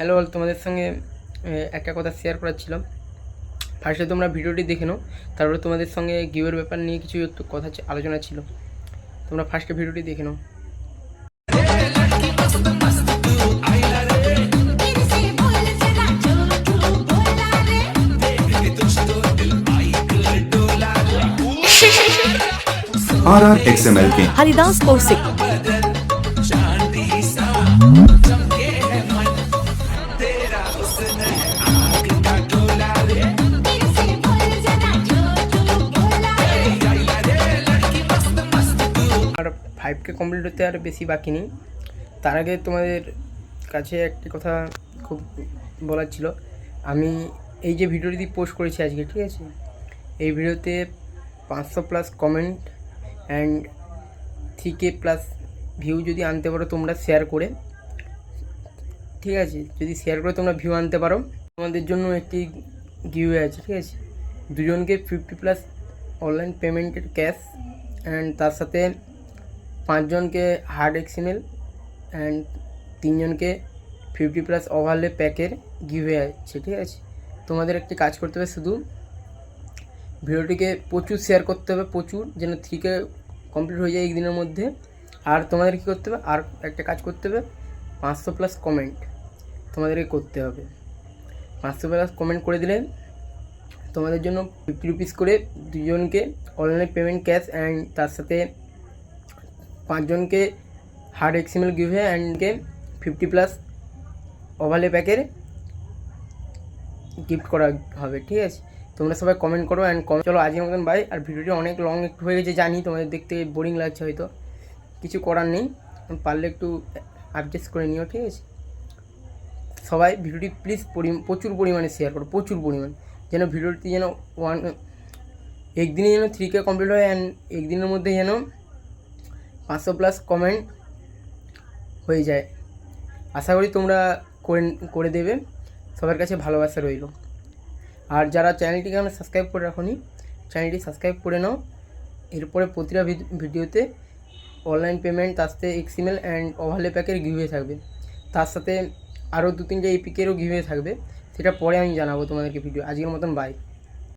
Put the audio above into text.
Hello, তোমাদের সঙ্গে একটা কথা শেয়ার করার ছিল। ফার্স্টে তোমরা ভিডিওটি দেখে নাও, তারপরে তোমাদের সঙ্গে গিভের ব্যাপার নিয়ে কিছু একটু কথা আলোচনা ছিল। তোমরা ফার্স্টে ভিডিওটি দেখে নাও। RRXML के हरिदास कौशिक আর 5K কমপ্লিট হতে আর বেশি বাকি নেই। তার আগে তোমাদের কাছে একটি কথা খুব বলার ছিল। আমি এই যে ভিডিওটি পোস্ট করেছি আজকে, ঠিক আছে, এই ভিডিওতে 500+ কমেন্ট অ্যান্ড 3K+ ভিউ যদি আনতে পারো তোমরা শেয়ার করে, ঠিক আছে, যদি শেয়ার করে তোমরা ভিউ আনতে পারো, তোমাদের জন্য একটি গিভওয়ে আছে, ঠিক আছে। দুজনকে 50+ অনলাইন পেমেন্টের ক্যাশ অ্যান্ড তার সাথে 5 জনকে হার্ড XML অ্যান্ড 3 জনকে 50+ ওভারলে প্যাকের গিভওয়ে আছে, ঠিক আছে। তোমাদের একটি কাজ করতে হবে, শুধু ভিডিওটিকে প্রচুর শেয়ার করতে হবে, প্রচুর, যেন 3K কমপ্লিট হয়ে যায় একদিনের মধ্যে। আর তোমাদের কী করতে হবে, আর একটা কাজ করতে হবে, 500+ কমেন্ট তোমাদেরকে করতে হবে। 500+ কমেন্ট করে দিলে তোমাদের জন্য 50 রুপিস করে দুজনকে অনলাইন পেমেন্ট ক্যাশ অ্যান্ড তার সাথে 5 জনকে হার্ড XML গিভওয়ে অ্যান্ডকে 50+ ওভারলে প্যাকের গিফট করা হবে, ঠিক আছে। তোমরা সবাই কমেন্ট করো অ্যান্ড চলো আজকের মতন বাই। আর ভিডিওটি অনেক লং একটু হয়ে গেছে জানি, তোমাদের দেখতে বোরিং লাগছে হয়তো, কিছু করার নেই, পারলে একটু অ্যাডজাস্ট করে নিও, ঠিক আছে। সবাই ভিডিওটি প্লিজ প্রচুর পরিমাণে শেয়ার করো, প্রচুর পরিমাণ, যেন ভিডিওটি যেন একদিনে যেন 3K কমপ্লিট হয় অ্যান্ড একদিনের মধ্যে যেন 500+ কমেন্ট হয়ে যায়। আশা করি তোমরা করে দেবে। সবার কাছে ভালোবাসা রইল। আর যারা চ্যানেলটিকে আমরা সাবস্ক্রাইব করে রাখোনি, চ্যানেলটি সাবস্ক্রাইব করে নাও। এরপরে প্রতিটা ভিডিওতে অনলাইন পেমেন্ট, তার সাথে XML অ্যান্ড ওভারলে প্যাকের গিভওয়ে থাকবে, তার সাথে আরও 2-3টা এপিকেরও গিভওয়ে থাকবে। সেটা পরে আমি জানাবো তোমাদেরকে ভিডিও। আজকের মতন বাই।